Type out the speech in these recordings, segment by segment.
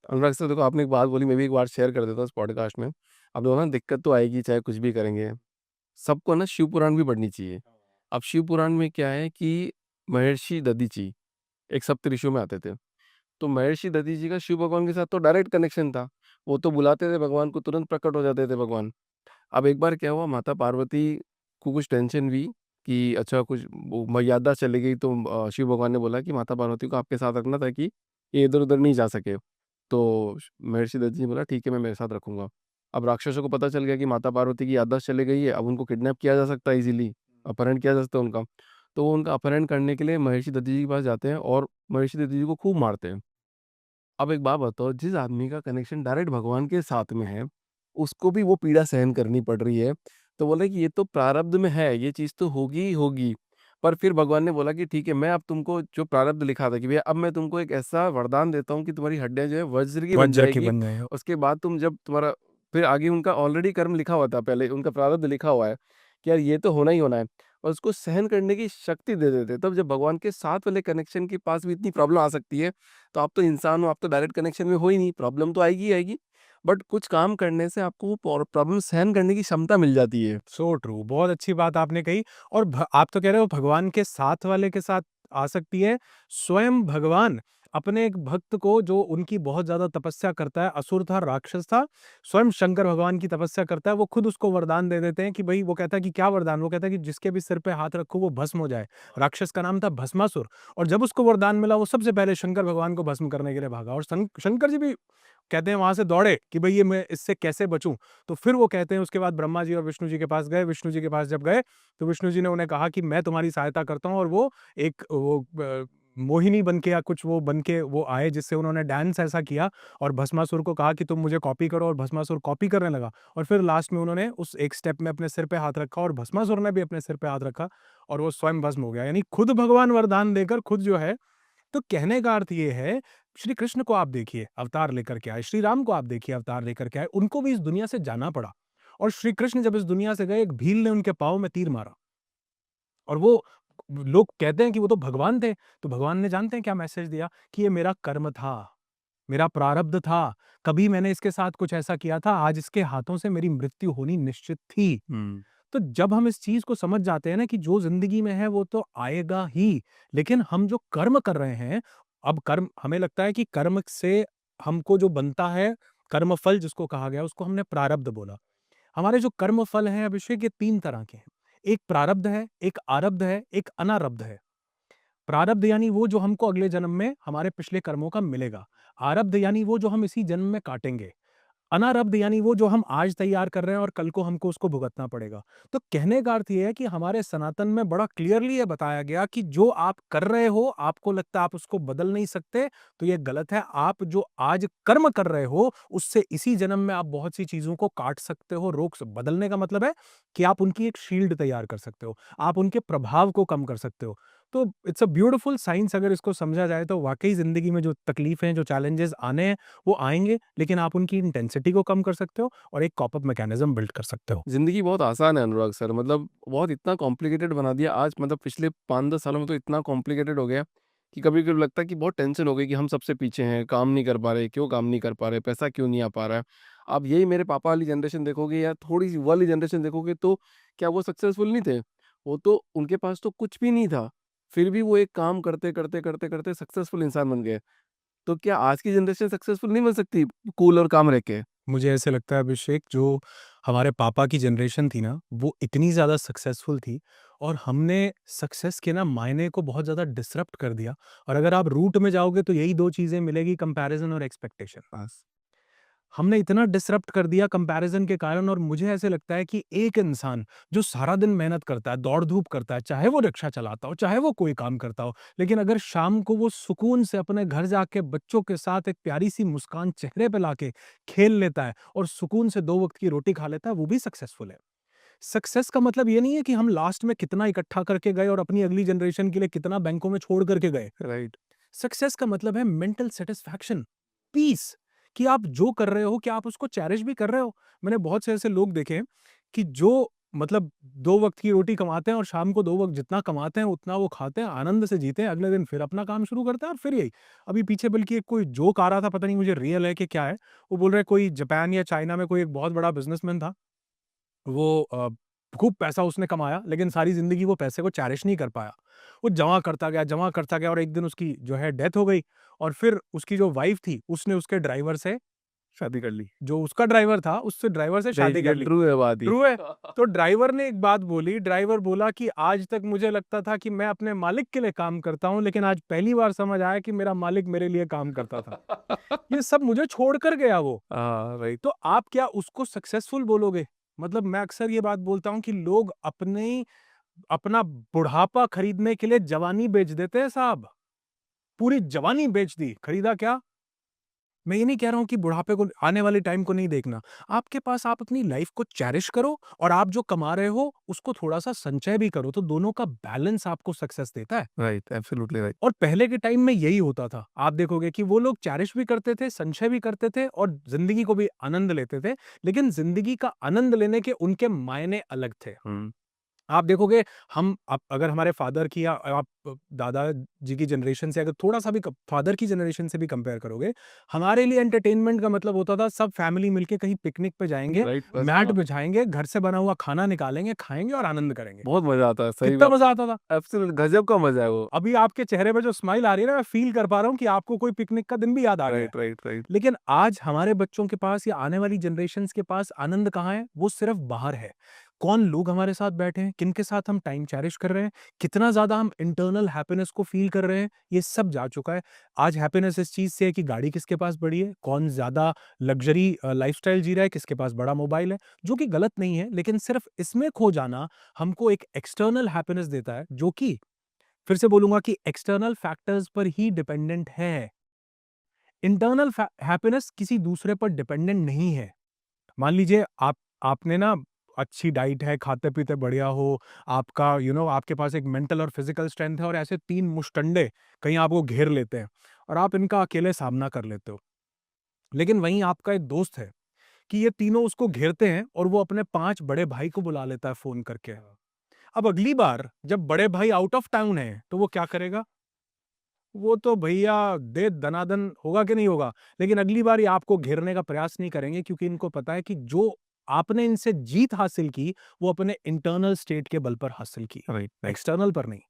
अनुराग sir देखो आपने एक बात बोली, मैं भी एक बार शेयर कर देता हूँ इस पॉडकास्ट में। आप देखो ना, दिक्कत तो आएगी चाहे कुछ भी करेंगे। सबको ना शिव पुराण भी पढ़नी चाहिए। अब शिव पुराण में क्या है कि महर्षि दधीची एक सप्तऋषियों में आते थे। तो महर्षि दधीची का शिव भगवान के साथ तो डायरेक्ट कनेक्शन था। वो तो बुलाते थे भगवान को, तुरंत प्रकट हो जाते थे भगवान। अब एक बार क्या हुआ, माता पार्वती को कुछ टेंशन हुई कि अच्छा कुछ वो मर्यादा चली गई, तो शिव भगवान ने बोला कि माता पार्वती को आपके साथ रखना था कि ये इधर उधर नहीं जा सके। तो महर्षि दत्त जी ने बोला ठीक है, मैं मेरे साथ रखूंगा। अब राक्षसों को पता चल गया कि माता पार्वती की याददाश्त चली गई है, अब उनको किडनैप किया जा सकता है इजीली, अपहरण किया जा सकता है उनका। तो वो उनका अपहरण करने के लिए महर्षि दत्त जी के पास जाते हैं और महर्षि दत्त जी को खूब मारते हैं। अब एक बात बताओ, जिस आदमी का कनेक्शन डायरेक्ट भगवान के साथ में है, उसको भी वो पीड़ा सहन करनी पड़ रही है। तो बोले कि ये तो प्रारब्ध में है, ये चीज़ तो होगी ही होगी। पर फिर भगवान ने बोला कि ठीक है, मैं अब तुमको जो प्रारब्ध लिखा था कि भैया अब मैं तुमको एक ऐसा वरदान देता हूँ कि तुम्हारी हड्डियाँ जो है वज्र की बन वज्र की जाएगी। बन गए हो। उसके बाद तुम जब तुम्हारा फिर आगे उनका ऑलरेडी कर्म लिखा हुआ था, पहले उनका प्रारब्ध लिखा हुआ है कि यार ये तो होना ही होना है, और उसको सहन करने की शक्ति दे देते। तब जब भगवान के साथ वाले कनेक्शन के पास भी इतनी प्रॉब्लम आ सकती है, तो आप तो इंसान हो, आप तो डायरेक्ट कनेक्शन में हो ही नहीं, प्रॉब्लम तो आएगी ही आएगी। बट कुछ काम करने से आपको वो प्रॉब्लम सहन करने की क्षमता मिल जाती है। सो ट्रू, बहुत अच्छी बात आपने कही। और आप तो कह रहे हो भगवान के साथ वाले के साथ आ सकती है। स्वयं भगवान अपने एक भक्त को, जो उनकी बहुत ज्यादा तपस्या करता है, असुर था, राक्षस था, स्वयं शंकर भगवान की तपस्या करता है, वो खुद उसको वरदान दे देते हैं कि भाई, वो कहता है कि क्या वरदान, वो कहता है कि जिसके भी सिर पे हाथ रखो वो भस्म हो जाए। राक्षस का नाम था भस्मासुर। और जब उसको वरदान मिला, वो सबसे पहले शंकर भगवान को भस्म करने के लिए भागा। और शंकर जी भी कहते हैं वहां से दौड़े कि भाई ये मैं इससे कैसे बचूं। तो फिर वो कहते हैं उसके बाद ब्रह्मा जी और विष्णु जी के पास गए। विष्णु जी के पास जब गए तो विष्णु जी ने उन्हें कहा कि मैं तुम्हारी सहायता करता हूँ। और वो एक वो मोहिनी बन के या कुछ वो बन के वो आए, जिससे उन्होंने डांस ऐसा किया और भस्मासुर को कहा कि तुम मुझे कॉपी करो, और भस्मासुर कॉपी करने लगा। और फिर लास्ट में उन्होंने उस एक स्टेप में अपने सिर पे हाथ रखा और भस्मासुर ने भी अपने सिर पे हाथ रखा और वो स्वयं भस्म हो गया। यानी खुद भगवान वरदान देकर खुद जो है। तो कहने का अर्थ ये है, श्री कृष्ण को आप देखिए अवतार लेकर के आए, श्री राम को आप देखिए अवतार लेकर के आए, उनको भी इस दुनिया से जाना पड़ा। और श्री कृष्ण जब इस दुनिया से गए, एक भील ने उनके पाँव में तीर मारा। और वो लोग कहते हैं कि वो तो भगवान थे। तो भगवान ने जानते हैं क्या मैसेज दिया कि ये मेरा कर्म था, मेरा प्रारब्ध था, कभी मैंने इसके साथ कुछ ऐसा किया था, आज इसके हाथों से मेरी मृत्यु होनी निश्चित थी। हम्म। तो जब हम इस चीज को समझ जाते हैं ना कि जो जिंदगी में है वो तो आएगा ही, लेकिन हम जो कर्म कर रहे हैं, अब कर्म हमें लगता है कि कर्म से हमको जो बनता है, कर्मफल जिसको कहा गया, उसको हमने प्रारब्ध बोला। हमारे जो कर्मफल हैं अभिषेक, ये तीन तरह के हैं। एक प्रारब्ध है, एक आरब्ध है, एक अनारब्ध है। प्रारब्ध यानी वो जो हमको अगले जन्म में हमारे पिछले कर्मों का मिलेगा। आरब्ध यानी वो जो हम इसी जन्म में काटेंगे। अनारब्ध यानी वो जो हम आज तैयार कर रहे हैं और कल को हमको उसको भुगतना पड़ेगा। तो कहने का अर्थ ये है कि हमारे सनातन में बड़ा क्लियरली ये बताया गया कि जो आप कर रहे हो, आपको लगता है आप उसको बदल नहीं सकते, तो ये गलत है। आप जो आज कर्म कर रहे हो, उससे इसी जन्म में आप बहुत सी चीजों को काट सकते हो, बदलने का मतलब है कि आप उनकी एक शील्ड तैयार कर सकते हो, आप उनके प्रभाव को कम कर सकते हो। तो इट्स अ ब्यूटीफुल साइंस। अगर इसको समझा जाए तो वाकई जिंदगी में जो तकलीफें, जो चैलेंजेस आने हैं, वो आएँगे, लेकिन आप उनकी इंटेंसिटी को कम कर सकते हो और एक कॉप अप मैकेनिज़्म बिल्ड कर सकते हो। ज़िंदगी बहुत आसान है अनुराग सर, मतलब बहुत इतना कॉम्प्लिकेटेड बना दिया आज, मतलब पिछले 5-10 सालों में तो इतना कॉम्प्लिकेटेड हो गया कि कभी-कभी लगता है कि बहुत टेंशन हो गई कि हम सबसे पीछे हैं, काम नहीं कर पा रहे, क्यों काम नहीं कर पा रहे, पैसा क्यों नहीं आ पा रहा है। आप यही मेरे पापा वाली जनरेशन देखोगे या थोड़ी-सी वो वाली जनरेशन देखोगे, तो क्या वो सक्सेसफुल नहीं थे? वो तो उनके पास तो कुछ भी नहीं था, फिर भी वो एक काम करते सक्सेसफुल इंसान बन गए। तो क्या आज की जनरेशन सक्सेसफुल नहीं बन सकती कूल और काम रह के? मुझे ऐसे लगता है अभिषेक, जो हमारे पापा की जनरेशन थी ना, वो इतनी ज़्यादा सक्सेसफुल थी और हमने सक्सेस के ना मायने को बहुत ज़्यादा डिसरप्ट कर दिया। और अगर आप रूट में जाओगे तो यही 2 चीज़ें मिलेगी, कंपैरिज़न और एक्सपेक्टेशन। बस। हमने इतना डिसरप्ट कर दिया कंपैरिजन के कारण। और मुझे ऐसे लगता है कि एक इंसान जो सारा दिन मेहनत करता है, दौड़-धूप करता है, चाहे वो रिक्शा चलाता हो, चाहे वो कोई काम करता हो, लेकिन अगर शाम को वो सुकून से अपने घर जाके बच्चों के साथ एक प्यारी-सी मुस्कान चेहरे पे लाके खेल लेता है और सुकून से 2 वक़्त की रोटी खा लेता है, वो भी सक्सेसफुल है। सक्सेस का मतलब ये नहीं है कि हम लास्ट में कितना इकट्ठा करके गए और अपनी अगली जनरेशन के लिए कितना बैंकों में छोड़ करके गए। राइट। सक्सेस का मतलब है मेंटल सैटिस्फैक्शन, पीस, कि आप जो कर रहे हो, क्या आप उसको चेरिश भी कर रहे हो? मैंने बहुत से ऐसे लोग देखे हैं कि जो मतलब 2 वक़्त की रोटी कमाते हैं और शाम को 2 वक़्त जितना कमाते हैं उतना वो खाते हैं, आनंद से जीते हैं, अगले दिन फिर अपना काम शुरू करते हैं और फिर यही। अभी पीछे बल्कि एक कोई जोक आ रहा था, पता नहीं मुझे रियल है कि क्या है, वो बोल रहे हैं कोई जापान या चाइना में कोई एक बहुत बड़ा बिज़नेसमैन था। वो खूब पैसा उसने कमाया, लेकिन सारी ज़िंदगी वो पैसे को चेरिश नहीं कर पाया। वो जमा करता गया और एक दिन उसकी जो है डेथ हो गई और फिर उसकी जो वाइफ़ थी, उसने उसके ड्राइवर से शादी कर ली। जो उसका ड्राइवर था, उससे ड्राइवर से नहीं, शादी ये कर ली। ट्रू है बात ये। ट्रू है। तो ड्राइवर ने एक बात बोली, ड्राइवर बोला कि आज तक मुझे लगता था कि मैं अपने मालिक के लिए काम करता हूँ, लेकिन आज पहली बार समझ आया कि मेरा मालिक मेरे लिए काम करता था। ये सब मुझे छोड़ कर गया वो। हाँ, राइट। तो आप क्या उसको सक्सेसफुल बोलोगे? मतलब मैं अक्सर ये बात बोलता हूँ कि लोग अपना बुढ़ापा खरीदने के लिए जवानी बेच देते हैं साहब। पूरी जवानी बेच दी, खरीदा क्या? मैं ये नहीं कह रहा हूँ कि बुढ़ापे को आने वाले टाइम को नहीं देखना। आपके पास आप अपनी लाइफ को चेरिश करो और आप जो कमा रहे हो उसको थोड़ा-सा संचय भी करो, तो दोनों का बैलेंस आपको सक्सेस देता है। Right, absolutely right. और पहले के टाइम में यही होता था। आप देखोगे कि वो लोग चेरिश भी करते थे, संचय भी करते थे और ज़िंदगी को भी आनंद लेते थे। लेकिन ज़िंदगी का आनंद लेने के उनके मायने अलग थे। हुँ। आप देखोगे हम आप अगर हमारे फादर की या आप दादा जी की जनरेशन से अगर थोड़ा-सा भी क फादर की जनरेशन से भी कंपेयर करोगे, हमारे लिए एंटरटेनमेंट का मतलब होता था सब फैमिली मिलके कहीं पिकनिक पे जाएँगे, राइट, बस मैट हाँ, बिछाएँगे, घर से बना हुआ खाना निकालेंगे, खाएँगे और आनंद करेंगे। बहुत मज़ा आता है, सही कितना बात। मज़ा आता था। एब्सोल्यूट गज़ब का मज़ा है वो। अभी आपके चेहरे पे जो स्माइल आ रही है ना, मैं फ़ील कर पा रहा हूँ कि आपको कोई पिकनिक का दिन भी याद आ गया है। Right, right, right. लेकिन आज हमारे बच्चों के पास या आने वाली जनरेशन्स के पास आनंद कहाँ है? वो सिर्फ़ बाहर है। कौन लोग हमारे साथ बैठे हैं, किनके साथ हम टाइम चेरिश कर रहे हैं, कितना ज़्यादा हम इंटरनल हैप्पीनेस को फ़ील कर रहे हैं, ये सब जा चुका है। आज हैप्पीनेस इस चीज़ से है कि गाड़ी किसके पास बड़ी है, कौन ज़्यादा लग्ज़री लाइफ़स्टाइल जी रहा है, किसके पास बड़ा मोबाइल है, जो कि गलत नहीं है, लेकिन सिर्फ़ इसमें खो जाना हमको एक एक्सटर्नल हैप्पीनेस देता है, जो कि फिर से बोलूँगा कि एक्सटर्नल फैक्टर्स पर ही डिपेंडेंट है। इंटरनल हैप्पीनेस किसी दूसरे पर डिपेंडेंट नहीं है। मान लीजिए आपने ना अच्छी डाइट है, खाते-पीते बढ़िया हो, आपका आपके पास एक मेंटल और फिजिकल स्ट्रेंथ है और ऐसे 3 मुष्टंडे कहीं आपको घेर लेते हैं और आप इनका अकेले सामना कर लेते हो। लेकिन वहीं आपका एक दोस्त है कि ये तीनों उसको घेरते हैं और वो अपने 5 बड़े भाई को बुला लेता है फ़ोन करके। अब अगली बार जब बड़े भाई आउट ऑफ टाउन है, तो वो क्या करेगा? वो तो भैया दे दनादन होगा कि नहीं होगा, लेकिन अगली बार ये आपको घेरने का प्रयास नहीं करेंगे क्योंकि इनको पता है कि जो आपने इनसे जीत हासिल की, वो अपने इंटरनल स्टेट के बल पर हासिल की, राइट, राइट। एक्सटर्नल पर नहीं।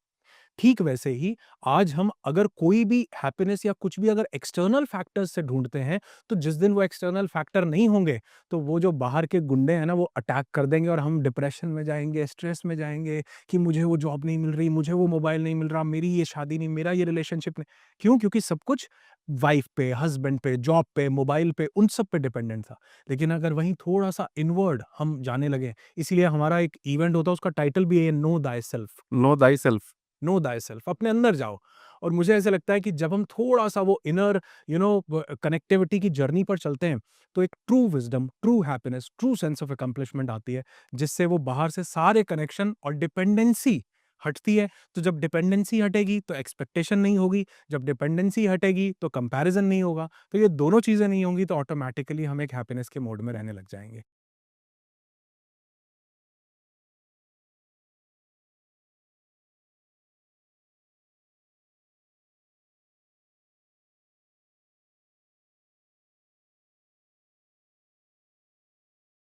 ठीक वैसे ही आज हम अगर कोई भी हैप्पीनेस या कुछ भी अगर एक्सटर्नल फैक्टर्स से ढूँढते हैं, तो जिस दिन वो एक्सटर्नल फैक्टर नहीं होंगे, तो वो जो बाहर के गुंडे हैं ना, वो अटैक कर देंगे और हम डिप्रेशन में जाएँगे, स्ट्रेस में जाएँगे कि मुझे वो जॉब नहीं मिल रही, मुझे वो मोबाइल नहीं मिल रहा, मेरी ये शादी नहीं, मेरा ये रिलेशनशिप नहीं। क्यों? क्योंकि सब कुछ वाइफ़ पे, हस्बैंड पे, जॉब पे, मोबाइल पे, उन सब पे डिपेंडेंट था। लेकिन अगर वहीं थोड़ा-सा इनवर्ड हम जाने लगे, इसीलिए हमारा एक इवेंट होता है, उसका टाइटल भी है नो थाय सेल्फ। No thyself. नो थाय सेल्फ अपने अंदर जाओ और मुझे ऐसा लगता है कि जब हम थोड़ा-सा वो इनर कनेक्टिविटी की जर्नी पर चलते हैं, तो एक true wisdom, true happiness, true sense of accomplishment आती है, जिससे वो बाहर से सारे कनेक्शन और डिपेंडेंसी हटती है। तो जब डिपेंडेंसी हटेगी, तो एक्सपेक्टेशन नहीं होगी, जब डिपेंडेंसी हटेगी, तो कंपैरिज़न नहीं होगा। तो ये दोनों चीज़ें नहीं होंगी, तो ऑटोमैटिकली हम एक हैप्पीनेस के मोड में रहने लग जाएँगे।